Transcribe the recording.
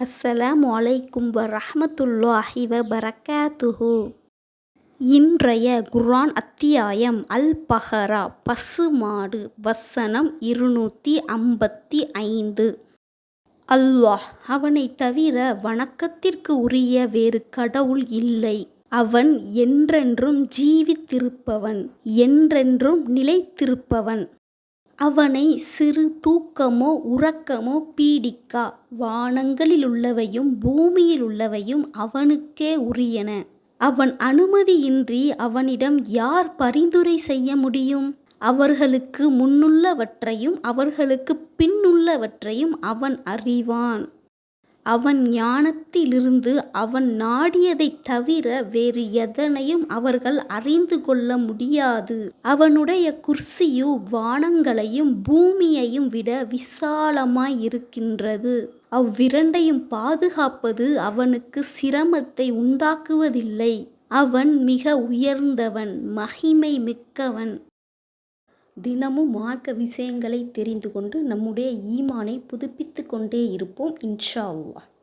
அஸ்ஸலாமு அலைக்கும் வரஹ்மத்துல்லாஹி வபரகாத்துஹு. இன்றைய குர்ஆன் அத்தியாயம் அல் பஹரா, பசுமாடு. வசனம் 255. அல்லாஹ், அவனைத் தவிர வணக்கத்திற்கு உரிய வேறு கடவுள் இல்லை. அவன் என்றென்றும் ஜீவித்திருப்பவன், என்றென்றும் நிலைத்திருப்பவன். அவனை சிறு தூக்கமோ உறக்கமோ பீடிக்கா. வானங்களிலுள்ளவையும் பூமியிலுள்ளவையும் அவனுக்கே உரியன. அவன் அனுமதியின்றி அவனிடம் யார் பரிந்துரை செய்ய முடியும்? அவர்களுக்கு முன்னுள்ளவற்றையும் அவர்களுக்குப் பின்னுள்ளவற்றையும் அவன் அறிவான். அவன் ஞானத்திலிருந்து அவன் நாடியதைத் தவிர வேறு எதனையும் அவர்கள் அறிந்து கொள்ள முடியாது. அவனுடைய குர்சியு வானங்களையும் பூமியையும் விட விசாலமாயிருக்கின்றது. அவ்விரண்டையும் பாதுகாப்பது அவனுக்கு சிரமத்தை உண்டாக்குவதில்லை. அவன் மிக உயர்ந்தவன், மகிமை மிக்கவன். தினமும் மார்க்க விஷயங்களை தெரிந்து கொண்டு நம்முடைய ஈமானை புதுப்பித்து கொண்டே இருப்போம் இன்ஷா அல்லாஹ்.